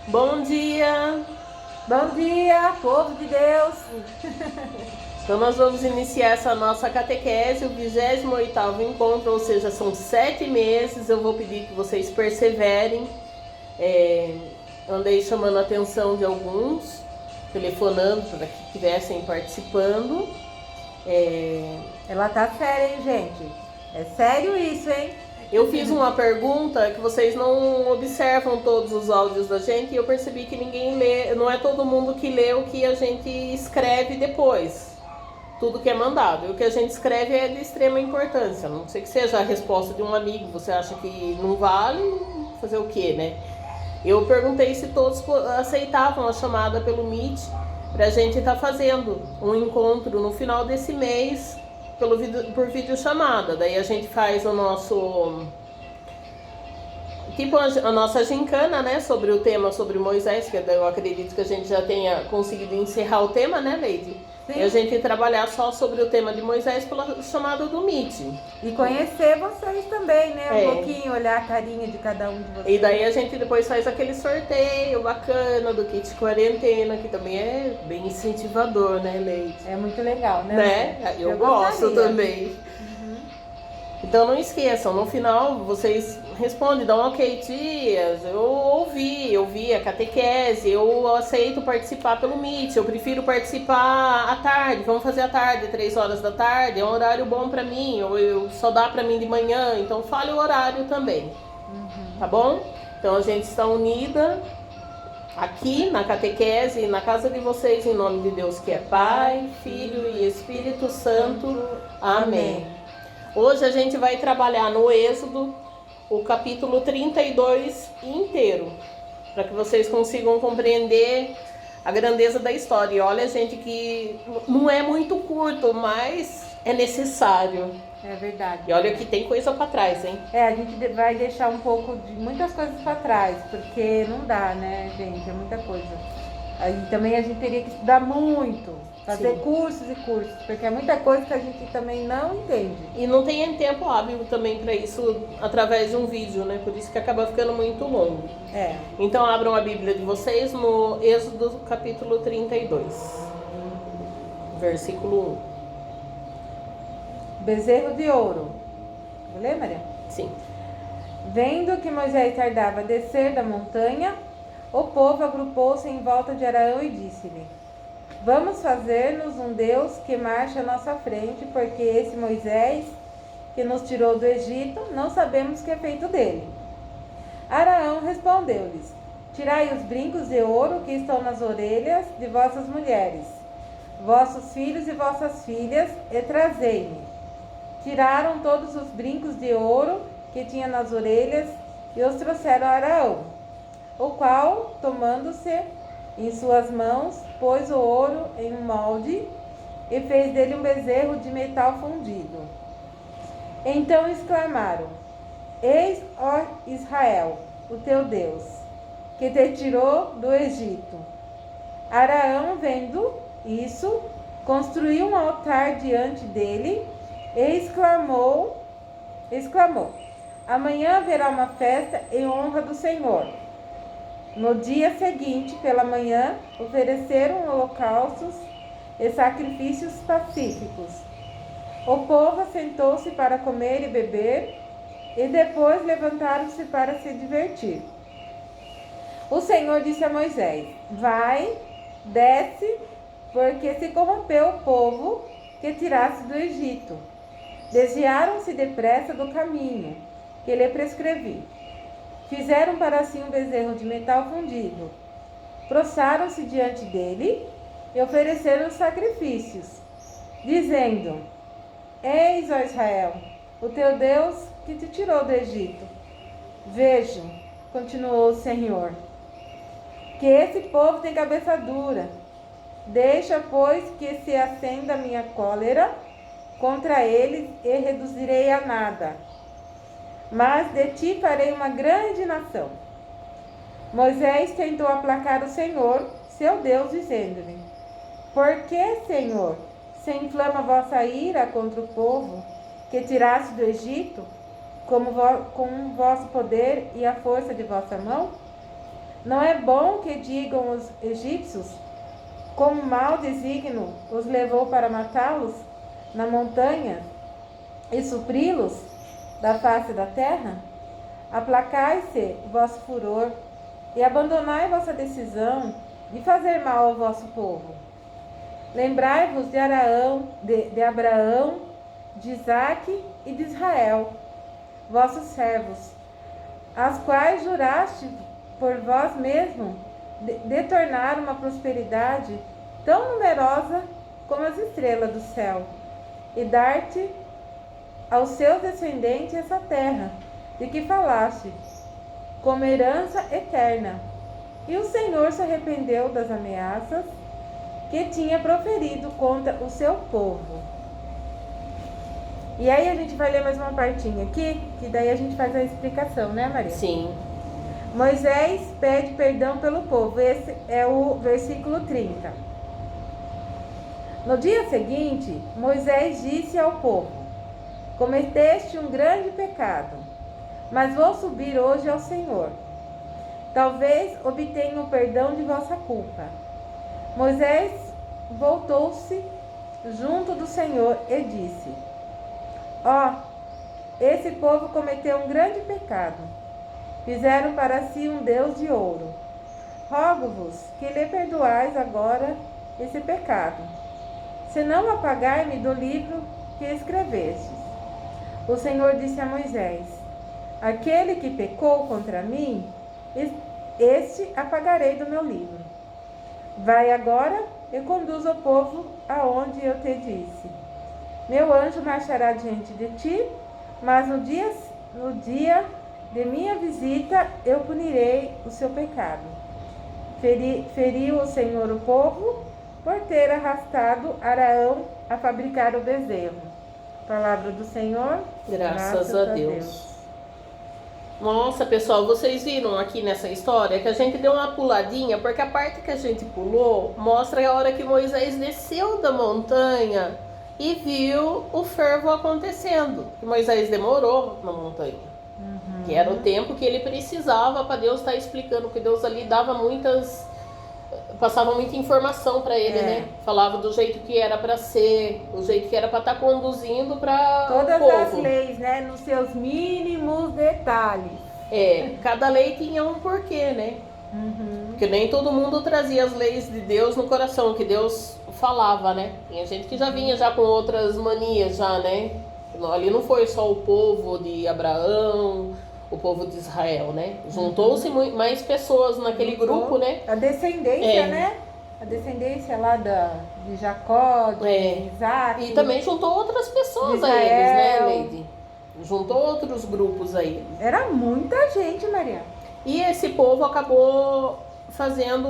Bom dia! Bom dia, povo de Deus! Então nós vamos iniciar essa nossa catequese, o 28º encontro, ou seja, são 7 meses. Eu vou pedir que vocês perseverem. Andei chamando a atenção de alguns, telefonando para que estivessem participando. Ela tá séria, hein, gente? É sério isso, hein? Eu fiz uma pergunta que vocês não observam todos os áudios da gente e eu percebi que ninguém lê, não é todo mundo que lê o que a gente escreve depois. Tudo que é mandado. E o que a gente escreve é de extrema importância. A não sei que seja a resposta de um amigo, você acha que não vale, fazer o quê, né? Eu perguntei se todos aceitavam a chamada pelo Meet para a gente estar fazendo um encontro no final desse mês por videochamada. Daí a gente faz o nosso... tipo a nossa gincana, né, sobre o tema, sobre Moisés, que eu acredito que a gente já tenha conseguido encerrar o tema, né, Leide? Sim. E a gente trabalhar só sobre o tema de Moisés pela chamada do Meet. E conhecer vocês também, né? Um pouquinho, olhar a carinha de cada um de vocês. E daí a gente depois faz aquele sorteio bacana do kit quarentena, que também é bem incentivador, né, Leide? É muito legal, né? Eu gosto também. Então não esqueçam, no final vocês respondem, dão ok, tias, eu ouvi a catequese, eu aceito participar pelo Meet, eu prefiro participar à tarde, vamos fazer à tarde, 3 horas da tarde, é um horário bom pra mim, ou só dá pra mim de manhã, então fale o horário também, tá bom? Então a gente está unida aqui na catequese, na casa de vocês, em nome de Deus que é Pai, Filho e Espírito Santo. Amém. Hoje a gente vai trabalhar no Êxodo, o capítulo 32 inteiro, para que vocês consigam compreender a grandeza da história. E olha, gente, que não é muito curto, mas é necessário. É verdade. E olha que tem coisa para trás, hein? A gente vai deixar um pouco de muitas coisas para trás, porque não dá, né, gente? É muita coisa. Aí também a gente teria que estudar muito, fazer cursos e cursos, porque é muita coisa que a gente também não entende. E não tem tempo hábil também para isso através de um vídeo, né? Por isso que acaba ficando muito longo. Então abram a Bíblia de vocês no Êxodo capítulo 32, versículo 1. Bezerro de ouro. Vou ler, Maria? Sim. Vendo que Moisés tardava a descer da montanha, o povo agrupou-se em volta de Arão e disse-lhe: Vamos fazer-nos um Deus que marche à nossa frente, porque esse Moisés, que nos tirou do Egito, não sabemos o que é feito dele. Arão respondeu-lhes: Tirai os brincos de ouro que estão nas orelhas de vossas mulheres, vossos filhos e vossas filhas, e trazei-me. Tiraram todos os brincos de ouro que tinha nas orelhas e os trouxeram a Arão, o qual, tomando-se em suas mãos, pôs o ouro em um molde e fez dele um bezerro de metal fundido. Então exclamaram: Eis, ó Israel, o teu Deus, que te tirou do Egito. Arão, vendo isso, construiu um altar diante dele e exclamou: Amanhã haverá uma festa em honra do Senhor. No dia seguinte, pela manhã, ofereceram holocaustos e sacrifícios pacíficos. O povo assentou-se para comer e beber, e depois levantaram-se para se divertir. O Senhor disse a Moisés: Vai, desce, porque se corrompeu o povo que tiraste do Egito. Desviaram-se depressa do caminho que lhe prescrevi. Fizeram para si um bezerro de metal fundido. Prostraram-se diante dele e ofereceram sacrifícios, dizendo: Eis, ó Israel, o teu Deus que te tirou do Egito. Vejam, continuou o Senhor, que esse povo tem cabeça dura. Deixa, pois, que se acenda a minha cólera contra eles e reduzirei a nada. Mas de ti farei uma grande nação. Moisés tentou aplacar o Senhor, seu Deus, dizendo-lhe: Por que, Senhor, se inflama vossa ira contra o povo que tiraste do Egito, com o vosso poder e a força de vossa mão? Não é bom que digam os egípcios, como mau desígnio os levou para matá-los na montanha e supri-los da face da terra? Aplacai-se vosso furor e abandonai vossa decisão de fazer mal ao vosso povo. Lembrai-vos de Abraão, de Isaque e de Israel, vossos servos, as quais juraste por vós mesmo de tornar uma prosperidade tão numerosa como as estrelas do céu, e dar-te aos seus descendentes essa terra, de que falaste, como herança eterna. E o Senhor se arrependeu das ameaças que tinha proferido contra o seu povo. E aí a gente vai ler mais uma partinha aqui, que daí a gente faz a explicação, né, Maria? Sim. Moisés pede perdão pelo povo. Esse é o versículo 30. No dia seguinte, Moisés disse ao povo: cometeste um grande pecado, mas vou subir hoje ao Senhor. Talvez obtenha o perdão de vossa culpa. Moisés voltou-se junto do Senhor e disse: ó, esse povo cometeu um grande pecado. Fizeram para si um Deus de ouro. Rogo-vos que lhe perdoais agora esse pecado, se não apagai-me do livro que escrevestes. O Senhor disse a Moisés: aquele que pecou contra mim, este apagarei do meu livro. Vai agora e conduz o povo aonde eu te disse. Meu anjo marchará diante de ti, mas no dia de minha visita eu punirei o seu pecado. Feriu o Senhor o povo por ter arrastado Araão a fabricar o bezerro. Palavra do Senhor. Graças a Deus. Nossa, pessoal, vocês viram aqui nessa história que a gente deu uma puladinha, porque a parte que a gente pulou mostra a hora que Moisés desceu da montanha e viu o fervo acontecendo. E Moisés demorou na montanha. Que era o tempo que ele precisava para Deus estar explicando, porque Deus ali dava passava muita informação para ele, né? Falava do jeito que era para ser, o jeito que era para estar conduzindo para o povo. Todas as leis, né? Nos seus mínimos detalhes. Cada lei tinha um porquê, né? Porque nem todo mundo trazia as leis de Deus no coração, que Deus falava, né? Tinha gente que já vinha já com outras manias já, né? Ali não foi só o povo de Abraão, o povo de Israel, né? Juntou-se mais pessoas naquele grupo, né? A descendência, né? A descendência lá de Jacó, de Isaac. E também juntou outras pessoas a eles, né, Leide? Juntou outros grupos a eles. Era muita gente, Maria. E esse povo acabou fazendo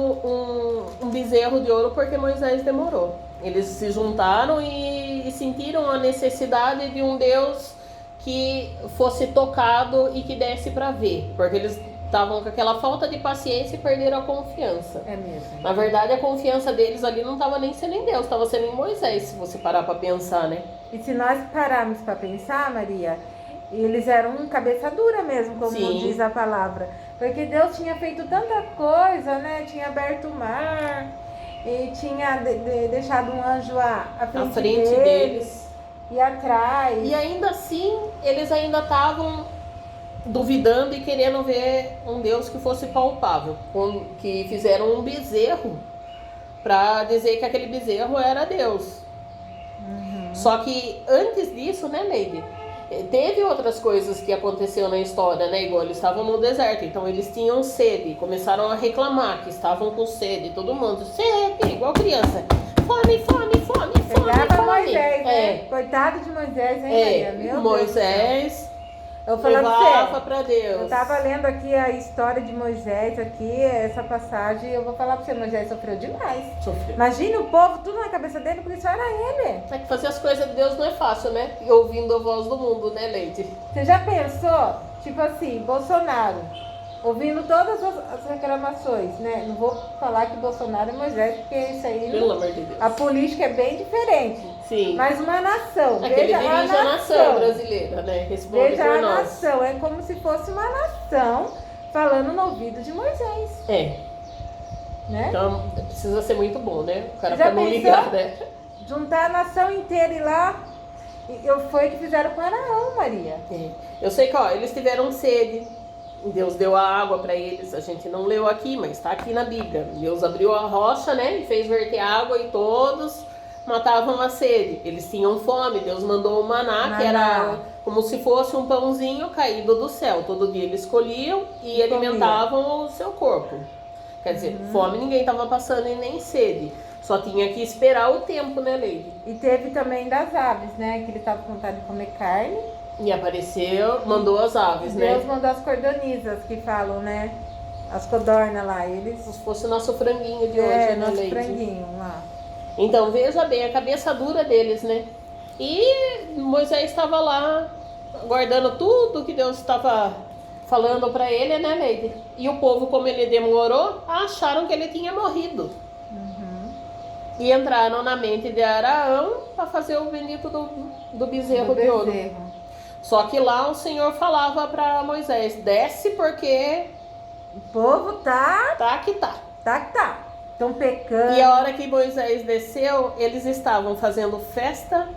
um bezerro de ouro porque Moisés demorou. Eles se juntaram e sentiram a necessidade de um Deus que fosse tocado e que desse para ver, porque eles estavam com aquela falta de paciência e perderam a confiança. É mesmo. Na verdade, a confiança deles ali não estava nem sendo em Deus, estava sendo em Moisés, se você parar para pensar, né? E se nós pararmos para pensar, Maria, eles eram um cabeça dura mesmo, como diz a palavra, porque Deus tinha feito tanta coisa, né? Tinha aberto o mar e tinha deixado um anjo à frente deles. E atrás. E ainda assim, eles ainda estavam duvidando e querendo ver um Deus que fosse palpável. Que fizeram um bezerro para dizer que aquele bezerro era Deus. Só que antes disso, né, Leide? Teve outras coisas que aconteceram na história, né? Igual eles estavam no deserto, então eles tinham sede. Começaram a reclamar que estavam com sede. Todo mundo, sede, igual criança. Fome, fome, fome, fome. Pegava Moisés, né? Coitado de Moisés, hein, Maria? Meu Moisés levava para Deus. Eu tava lendo aqui a história de Moisés, aqui, essa passagem, eu vou falar pra você, Moisés sofreu demais. Sofreu. Imagina o povo, tudo na cabeça dele, porque isso era ele. É que fazer as coisas de Deus não é fácil, né? E ouvindo a voz do mundo, né, Leite? Você já pensou, tipo assim, Bolsonaro, ouvindo todas as reclamações, né? Não vou falar que Bolsonaro é Moisés, porque isso aí... Pelo amor de Deus. A política é bem diferente. Sim. Mas uma nação. É que ele dirige a nação brasileira, né? Responde veja por a nós. nação. É como se fosse uma nação falando no ouvido de Moisés, né? Então precisa ser muito bom, né? O cara Já pra não pensou? ligar, né? Juntar a nação inteira e ir lá. Foi o que fizeram com Araão, Maria. Eu sei que, ó, eles tiveram sede. Deus deu a água para eles. A gente não leu aqui, mas está aqui na Bíblia. Deus abriu a rocha, né? E fez verter água e todos matavam a sede. Eles tinham fome. Deus mandou o maná, que era como se fosse um pãozinho caído do céu. Todo dia eles colhiam e alimentavam o seu corpo. Quer dizer, fome ninguém estava passando e nem sede. Só tinha que esperar o tempo, né, Leide? E teve também das aves, né? Que ele estava com vontade de comer carne. E apareceu, mandou as aves, né? Deus mandou as cordonisas que falam, né? As codornas lá, eles... Como se fosse o nosso franguinho de hoje, né, nosso Leide? franguinho lá. Então, veja bem, a cabeça dura deles, né? E Moisés estava lá, guardando tudo que Deus estava falando para ele, né, Leide? E o povo, como ele demorou, acharam que ele tinha morrido. E entraram na mente de Araão para fazer o bendito do bezerro de ouro. Só que lá o Senhor falava para Moisés, desce porque o povo tá que tá. Estão pecando. E a hora que Moisés desceu, eles estavam fazendo festa,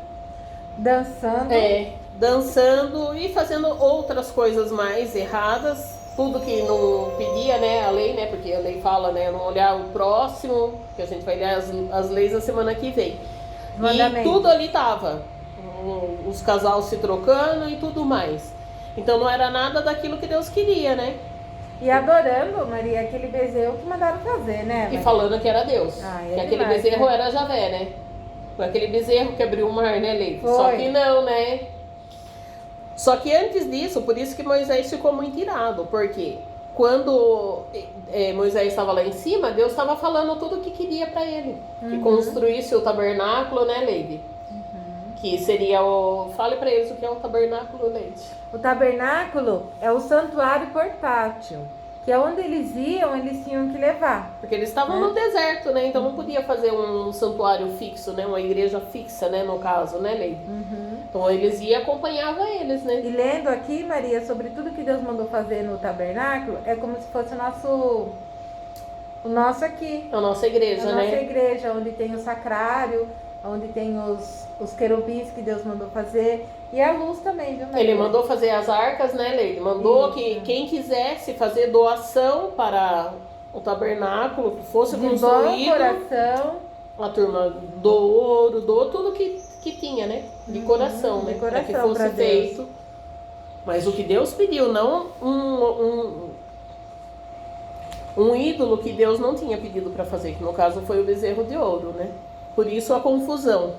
dançando e fazendo outras coisas mais erradas. Tudo que não pedia, né, a lei, né, porque a lei fala, né, não olhar o próximo, que a gente vai ler as leis na semana que vem. E tudo ali tava, os casais se trocando e tudo mais. Então não era nada daquilo que Deus queria, né? E adorando, Maria, aquele bezerro que mandaram fazer, né? E falando que era Deus, que aquele bezerro era Javé, né? Foi aquele bezerro que abriu o mar, né, Leite? Só que não, né? Só que antes disso, por isso que Moisés ficou muito irado, porque quando Moisés estava lá em cima, Deus estava falando tudo o que queria para ele. Que construísse o tabernáculo, né, Leide? Que seria Fale para eles o que é o tabernáculo, Leide. O tabernáculo é o santuário portátil, que é onde eles iam, eles tinham que levar. Porque eles estavam no deserto, né? Então não podia fazer um santuário fixo, né? Uma igreja fixa, né? No caso, né, Leide? Então eles iam e acompanhavam eles, né? E lendo aqui, Maria, sobre tudo que Deus mandou fazer no tabernáculo, é como se fosse o nosso aqui. A nossa igreja, né? A nossa igreja, onde tem o sacrário, onde tem os querubins que Deus mandou fazer. E a luz também, viu, Maria? Ele mandou fazer as arcas, né, Leide? Mandou que quem quisesse fazer doação para o tabernáculo, que fosse construído. De bom coração. A turma doou tudo que tinha, né? De coração, né? Para que fosse feito. Mas o que Deus pediu, não um ídolo que Deus não tinha pedido para fazer, que no caso foi o bezerro de ouro, né? Por isso a confusão.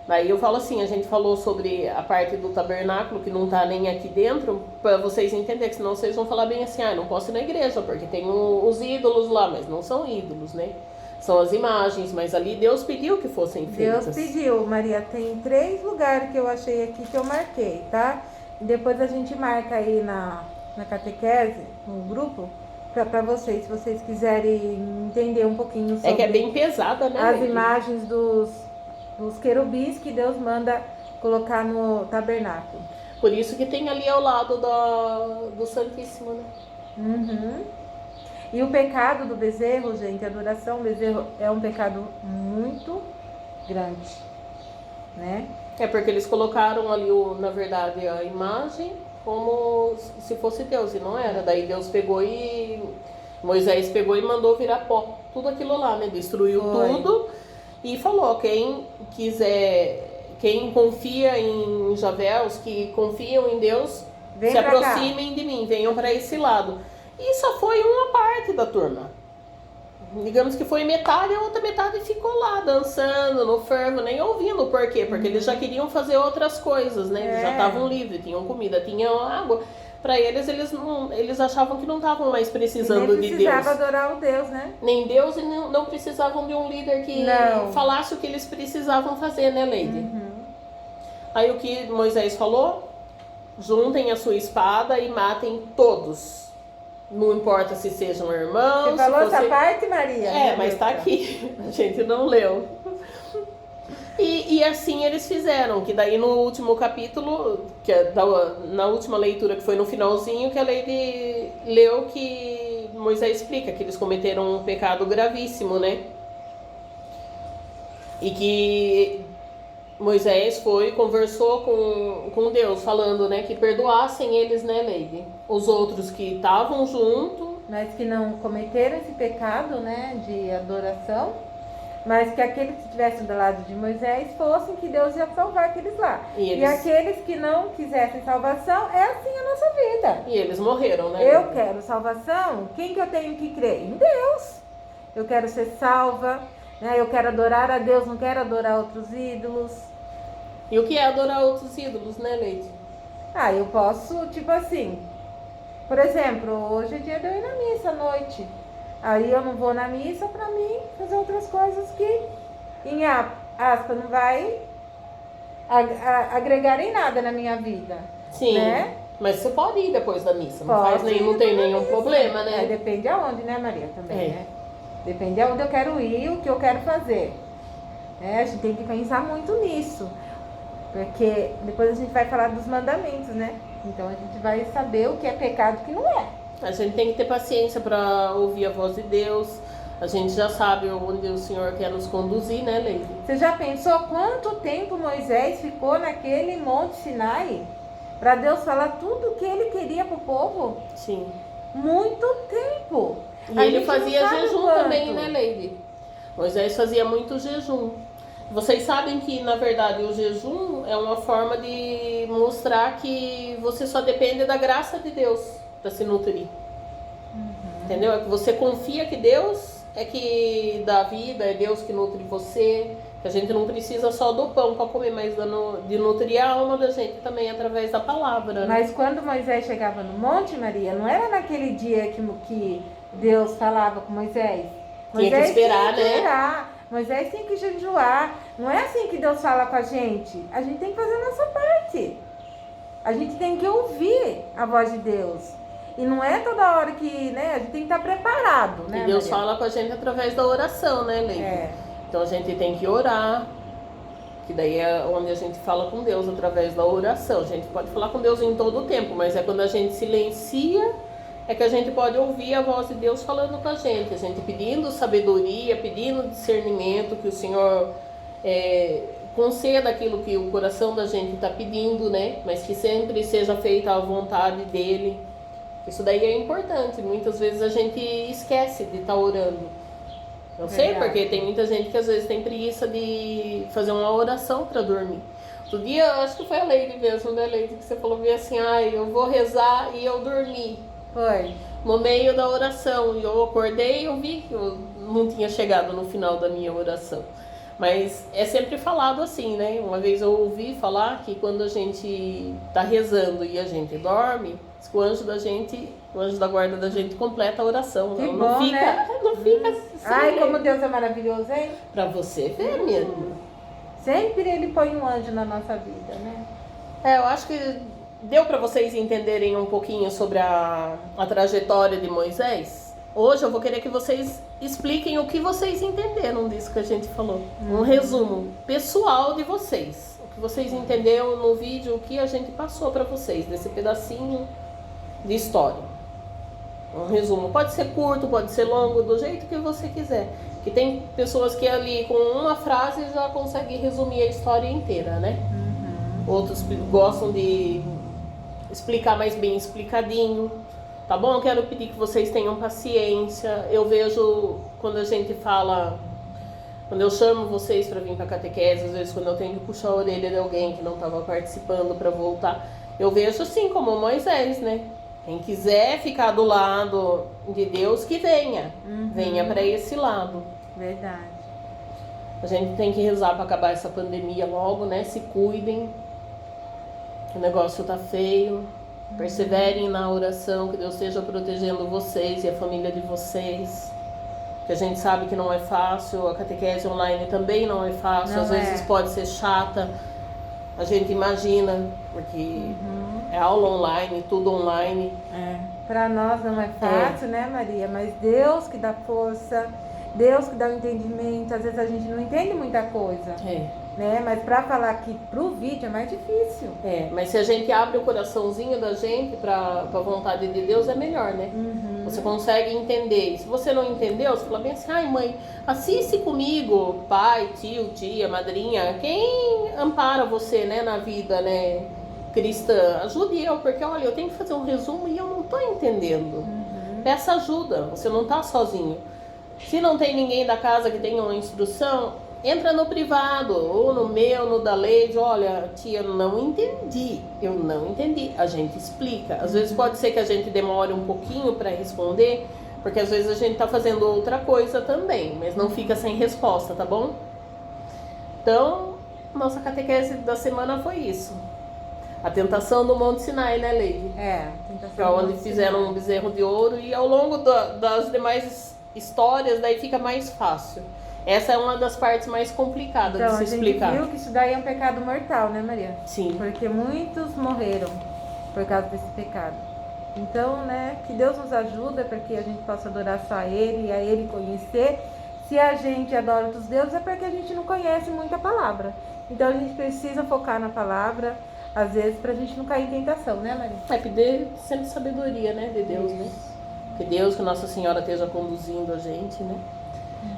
Daí eu falo assim, a gente falou sobre a parte do tabernáculo, que não tá nem aqui dentro, para vocês entenderem, senão vocês vão falar bem assim, não posso ir na igreja, porque tem os ídolos lá, mas não são ídolos, né? São as imagens, mas ali Deus pediu que fossem feitas. Deus pediu, Maria, tem 3 lugares que eu achei aqui que eu marquei, tá? E depois a gente marca aí na catequese, no grupo, para vocês, se vocês quiserem entender um pouquinho sobre... É que é bem pesada, né? As imagens dos querubins que Deus manda colocar no tabernáculo. Por isso que tem ali ao lado do Santíssimo, né? E o pecado do bezerro, gente, a adoração ao bezerro é um pecado muito grande, né? É porque eles colocaram ali, na verdade, a imagem como se fosse Deus, e não era. Daí Deus Moisés pegou e mandou virar pó. Tudo aquilo lá, né? Destruiu tudo e falou, quem confia em Javé, os que confiam em Deus, se aproximem de mim, venham para esse lado. E só foi uma parte da turma. Digamos que foi metade, a outra metade ficou lá dançando no fervo, nem ouvindo. Por quê? Porque eles já queriam fazer outras coisas, né? Eles já estavam livres, tinham comida, tinham água. Para eles achavam que não estavam mais precisando de Deus. Nem precisava adorar o Deus, né? Nem Deus e não precisavam de um líder que falasse o que eles precisavam fazer, né, Leide? Aí o que Moisés falou? Juntem a sua espada e matem todos. Não importa se sejam irmãos. Você falou essa parte, Maria? Mas tá aqui. A gente não leu. E assim eles fizeram, que daí no último capítulo, na última leitura que foi no finalzinho, que a Leide leu que Moisés explica que eles cometeram um pecado gravíssimo, né? E que Moisés foi e conversou com Deus, falando, né, que perdoassem eles, né, Leide? Os outros que estavam junto. Mas que não cometeram esse pecado, né, de adoração, mas que aqueles que estivessem do lado de Moisés fossem, que Deus ia salvar aqueles lá. E aqueles que não quisessem salvação, é assim a nossa vida. E eles morreram, né? Eu quero salvação, quem que eu tenho que crer? Em Deus. Eu quero ser salva, né? Eu quero adorar a Deus, não quero adorar outros ídolos. E o que é adorar outros ídolos, né, Leide? Ah, eu posso, tipo assim, por exemplo, hoje é dia de eu ir na missa à noite. Aí eu não vou na missa pra mim fazer outras coisas que, em aspas, não vai agregar em nada na minha vida. Sim, né? Mas você pode ir depois da missa, não, Posso ir não tem depois da nenhum missa. problema, né? Depende aonde, né, Maria, também, É. né? Depende aonde eu quero ir, o que eu quero fazer. A gente tem que pensar muito nisso. Porque depois a gente vai falar dos mandamentos, né? Então a gente vai saber o que é pecado e o que não é. A gente tem que ter paciência para ouvir a voz de Deus. A gente já sabe onde o Senhor quer nos conduzir, né, Leide? Você já pensou quanto tempo Moisés ficou naquele Monte Sinai? Para Deus falar tudo o que ele queria para o povo? Sim. Muito tempo. E A ele gente fazia não sabe jejum quanto. também, né, Leide? Moisés fazia muito jejum. Vocês sabem que, na verdade, o jejum é uma forma de mostrar que você só depende da graça de Deus para se nutrir. Entendeu? É que você confia que Deus é que dá vida, é Deus que nutre você. Que a gente não precisa só do pão para comer, mas de nutrir a alma da gente também através da palavra. Né? Mas quando Moisés chegava no Monte, Maria, não era naquele dia que Deus falava com Moisés? Tinha que esperar, tinha que né? orar. Moisés tinha que jejuar. Não é assim que Deus fala com a gente. A gente tem que fazer a nossa parte. A gente tem que ouvir a voz de Deus. E não é toda hora que, né? A gente tem que estar preparado, né, E Deus Maria? fala com a gente através da oração, né, Leide? É. Então a gente tem que orar, que daí é onde a gente fala com Deus através da oração. A gente pode falar com Deus em todo o tempo, mas é quando a gente silencia, é que a gente pode ouvir a voz de Deus falando com a gente pedindo sabedoria, pedindo discernimento, que o Senhor conceda aquilo que o coração da gente está pedindo, né? Mas que sempre seja feita a vontade dele. Isso daí é importante. Muitas vezes a gente esquece de estar orando. Eu sei, Verdade. porque tem muita gente que às vezes tem preguiça de fazer uma oração para dormir. Outro dia, eu acho que foi a Leide mesmo, né, Leide? Que você falou bem assim, eu vou rezar e eu dormi. Foi. No meio da oração. E eu acordei e eu vi que eu não tinha chegado no final da minha oração. Mas é sempre falado assim, né? Uma vez eu ouvi falar que quando a gente tá rezando e a gente dorme, o anjo da guarda da gente completa a oração. Que não, bom, fica, né? não fica assim. Ai, como Deus é maravilhoso, hein? Pra você ver, minha irmã. Sempre Ele põe um anjo na nossa vida, né? Eu acho que deu pra vocês entenderem um pouquinho sobre a trajetória de Moisés. Hoje eu vou querer que vocês expliquem o que vocês entenderam disso que a gente falou. Um resumo pessoal de vocês. O que vocês entenderam no vídeo, o que a gente passou pra vocês, desse pedacinho de história. Um resumo. Pode ser curto, pode ser longo, do jeito que você quiser. Que tem pessoas que ali com uma frase já conseguem resumir a história inteira, né? Outros gostam de explicar mais bem explicadinho. Tá bom? Eu quero pedir que vocês tenham paciência. Eu vejo quando a gente fala, quando eu chamo vocês para vir para catequese, às vezes quando eu tenho que puxar a orelha de alguém que não estava participando para voltar, eu vejo assim como Moisés, né? Quem quiser ficar do lado de Deus, que venha. Venha para esse lado. Verdade. A gente tem que rezar para acabar essa pandemia logo, né? Se cuidem. O negócio tá feio. Perseverem na oração, que Deus esteja protegendo vocês e a família de vocês. Que a gente sabe que não é fácil, a catequese online também não é fácil, Não às vezes pode ser chata. A gente imagina, porque é aula online, tudo online. Para nós não é fácil, né, Maria? Mas Deus que dá força, Deus que dá o entendimento. Às vezes a gente não entende muita coisa. né? Mas para falar aqui pro vídeo é mais difícil. Mas se a gente abre o coraçãozinho da gente para a vontade de Deus, é melhor, né? Você consegue entender. E se você não entendeu, você fala bem assim, ai mãe, assiste comigo, pai, tio, tia, madrinha, quem ampara você, né, na vida, né, cristã, ajude eu, porque olha, eu tenho que fazer um resumo e eu não tô entendendo. Peça ajuda, você não tá sozinho. Se não tem ninguém da casa que tenha uma instrução, entra no privado, ou no meu, no da Leide, olha, tia, eu não entendi, a gente explica. Às vezes pode ser que a gente demore um pouquinho para responder, porque às vezes a gente tá fazendo outra coisa também, mas não fica sem resposta, tá bom? Então, nossa catequese da semana foi isso. A tentação do Monte Sinai, né, Leide? Tentação Onde fizeram um bezerro de ouro e ao longo das demais histórias, daí fica mais fácil. Essa é uma das partes mais complicadas de se explicar. A gente viu que isso daí é um pecado mortal, né, Maria? Sim. Porque muitos morreram por causa desse pecado. Então, né, que Deus nos ajuda para que a gente possa adorar só a Ele e a Ele conhecer. Se a gente adora outros deuses é porque a gente não conhece muito a palavra. Então a gente precisa focar na palavra, às vezes, para a gente não cair em tentação, né, Maria? Pedir sempre sabedoria, né, de Deus, né? Que Deus, que Nossa Senhora esteja conduzindo a gente, né?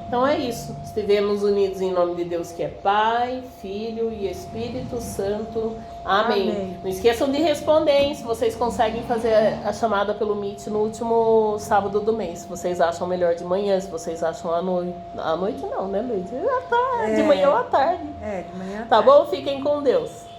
Então é isso. Estivemos unidos em nome de Deus, que é Pai, Filho e Espírito Santo. Amém. Não esqueçam de responder, hein, se vocês conseguem fazer a chamada pelo Meet no último sábado do mês. Se vocês acham melhor de manhã, se vocês acham à noite. À noite não, né, Luiz? De manhã ou à tarde. De manhã à tarde. Tá bom? Fiquem com Deus.